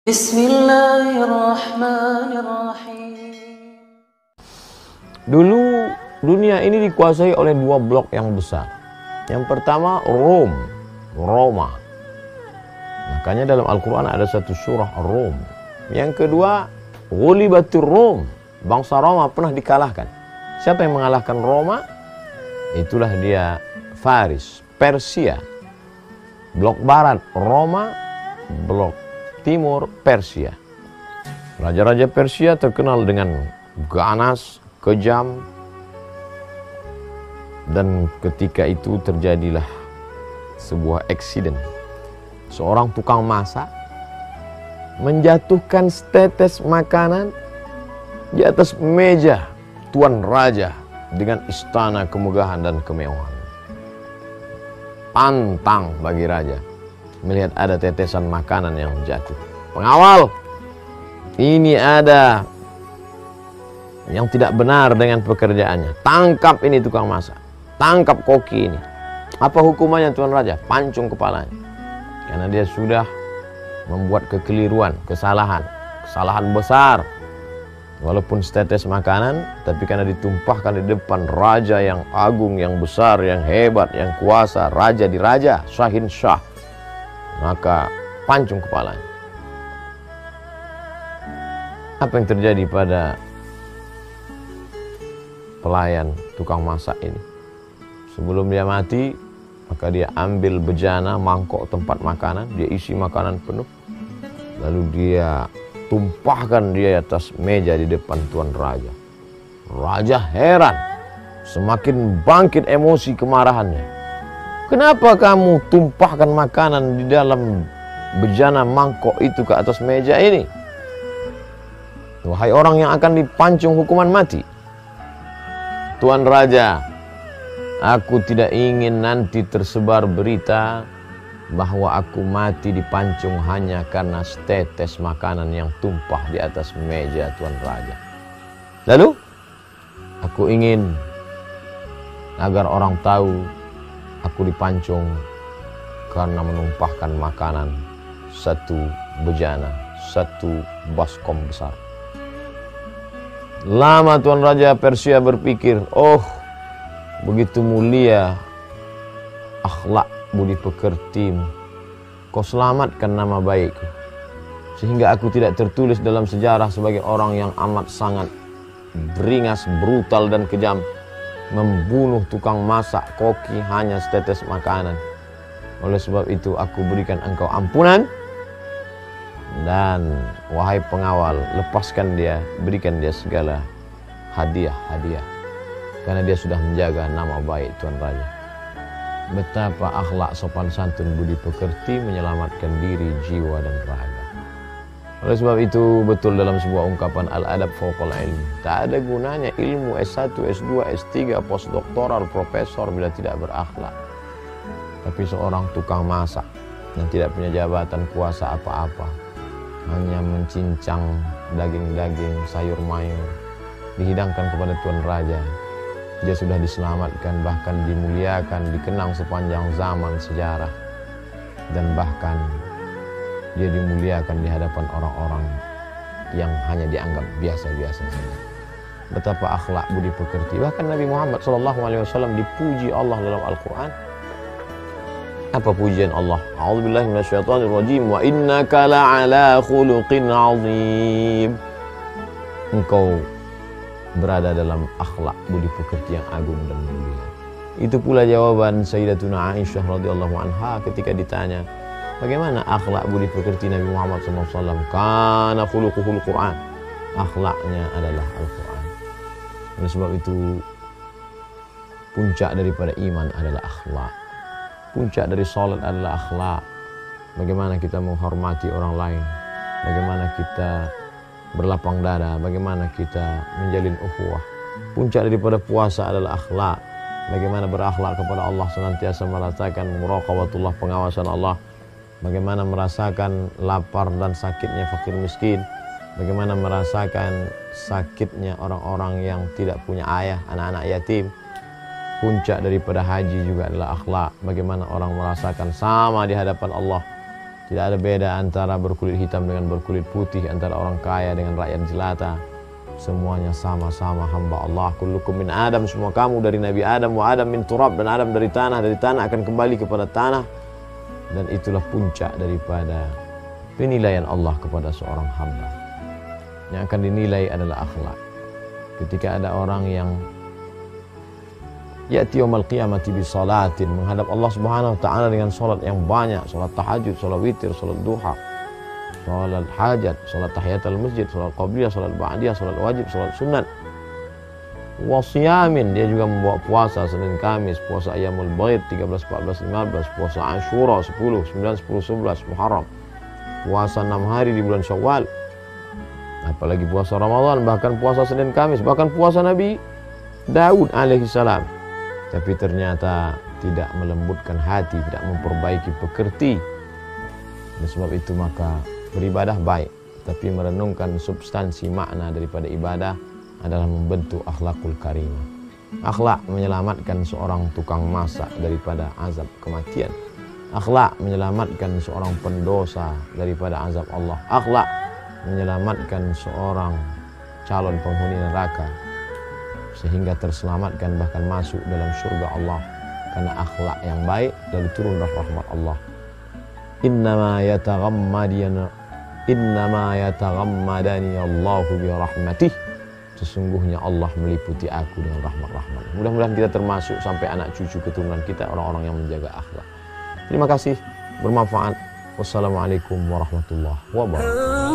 Bismillahirrahmanirrahim. Dulu dunia ini dikuasai oleh dua blok yang besar. Yang pertama Roma. Makanya dalam Al-Quran ada satu surah Rom. Yang kedua Ghulibatur Rom. Bangsa Roma pernah dikalahkan. Siapa yang mengalahkan Roma? Itulah dia Faris, Persia. Blok barat Roma, blok timur Persia. Raja-raja Persia terkenal dengan ganas, kejam, dan ketika itu terjadilah sebuah eksiden. Seorang tukang masak menjatuhkan setetes makanan di atas meja tuan raja dengan istana kemegahan dan kemewahan. Pantang bagi raja melihat ada tetesan makanan yang jatuh. Pengawal, ini ada yang tidak benar dengan pekerjaannya. Tangkap ini tukang masak. Tangkap koki ini. Apa hukumannya tuan raja? Pancung kepalanya. Karena dia sudah membuat kekeliruan, kesalahan besar. Walaupun setetes makanan, tapi karena ditumpahkan di depan raja yang agung, yang besar, yang hebat, yang kuasa, raja di raja, Shahin Shah, maka pancung kepalanya. Apa yang terjadi pada pelayan tukang masak ini? Sebelum dia mati, maka dia ambil bejana, mangkok tempat makanan, dia isi makanan penuh, lalu dia tumpahkan dia atas meja di depan tuan raja. Raja heran, semakin bangkit emosi kemarahannya. Kenapa kamu tumpahkan makanan di dalam bejana mangkok itu ke atas meja ini? Wahai orang yang akan dipancung hukuman mati. Tuan raja, aku tidak ingin nanti tersebar berita bahwa aku mati dipancung hanya karena setetes makanan yang tumpah di atas meja tuan raja. Lalu, aku ingin agar orang tahu aku dipancung karena menumpahkan makanan satu bejana, satu baskom besar. Lama tuan raja Persia berpikir, oh begitu mulia akhlak budi pekertimu, kau selamatkan nama baikku, sehingga aku tidak tertulis dalam sejarah sebagai orang yang amat sangat beringas, brutal dan kejam, membunuh tukang masak koki hanya setetes makanan. Oleh sebab itu aku berikan engkau ampunan, dan wahai pengawal, lepaskan dia, berikan dia segala hadiah-hadiah, karena dia sudah menjaga nama baik tuan raja. Betapa akhlak sopan santun budi pekerti menyelamatkan diri, jiwa dan raga. Oleh sebab itu betul dalam sebuah ungkapan al-adab fawqal ilmi, tak ada gunanya ilmu S1, S2, S3, postdoktoral, profesor bila tidak berakhlak. Tapi seorang tukang masak yang tidak punya jabatan kuasa apa-apa, hanya mencincang daging-daging, sayur mayur, dihidangkan kepada tuan raja, dia sudah diselamatkan, bahkan dimuliakan, dikenang sepanjang zaman sejarah, dan bahkan dia dimuliakan di hadapan orang-orang yang hanya dianggap biasa-biasa saja. Betapa akhlak budi pekerti. Bahkan Nabi Muhammad SAW dipuji Allah dalam Al-Quran. Apa pujian Allah? A'udzubillahi minasyaitonirrajim. Wa innaka la'ala khuluqin 'azim. Engkau berada dalam akhlak budi pekerti yang agung dan mulia. Itu pula jawaban Sayyidatuna Aisyah radhiyallahu anha ketika ditanya, bagaimana akhlak budi pekerti Nabi Muhammad SAW? Kana khuluquhul Quran. Akhlaknya adalah Al-Quran. Oleh sebab itu, puncak daripada iman adalah akhlak. Puncak dari salat adalah akhlak. Bagaimana kita menghormati orang lain, bagaimana kita berlapang dada, bagaimana kita menjalin ukhuwah. Puncak daripada puasa adalah akhlak. Bagaimana berakhlak kepada Allah, senantiasa merasakan muraqabatullah, pengawasan Allah. Bagaimana merasakan lapar dan sakitnya fakir miskin. Bagaimana merasakan sakitnya orang-orang yang tidak punya ayah, anak-anak yatim. Puncak daripada haji juga adalah akhlak. Bagaimana orang merasakan sama di hadapan Allah Tidak ada beda antara berkulit hitam dengan berkulit putih, antara orang kaya dengan rakyat jelata. Semuanya sama-sama hamba Allah. Kullukum min Adam, semua kamu dari Nabi Adam, wa Adam min turab, dan Adam dari tanah akan kembali kepada tanah. Dan itulah puncak daripada penilaian Allah kepada seorang hamba. Yang akan dinilai adalah akhlak. Ketika ada orang yang ya'ti yaumil qiyamati bi salatin, menghadap Allah Subhanahu wa taala dengan salat yang banyak, salat tahajud, salat witir, salat duha, salat hajat, salat tahiyatul masjid, salat qabliyah, salat ba'diyah, salat wajib, salat sunat. Wasiyamin, dia juga membawa puasa Senin Kamis, puasa Ayyamul Baid 13, 14, 15, puasa Ashura 10, 9, 10, 11 Muharram, puasa 6 hari di bulan Syawal, apalagi puasa Ramadan, bahkan puasa Senin Kamis, bahkan puasa Nabi Daud alaihissalam. Tapi ternyata tidak melembutkan hati, tidak memperbaiki pekerti. Dan sebab itu maka beribadah baik, tapi merenungkan substansi makna daripada ibadah adalah membentuk akhlakul karimah. Akhlak menyelamatkan seorang tukang masak daripada azab kematian. Akhlak menyelamatkan seorang pendosa daripada azab Allah. Akhlak menyelamatkan seorang calon penghuni neraka sehingga terselamatkan, bahkan masuk dalam surga Allah karena akhlak yang baik, lalu turun rahmat Allah. Innama yataghammadani Allahu bi rahmatih. Sesungguhnya Allah meliputi aku dengan rahmat-rahmat. Mudah-mudahan kita termasuk sampai anak cucu keturunan kita orang-orang yang menjaga akhlak. Terima kasih, bermanfaat. Wassalamualaikum warahmatullahi wabarakatuh.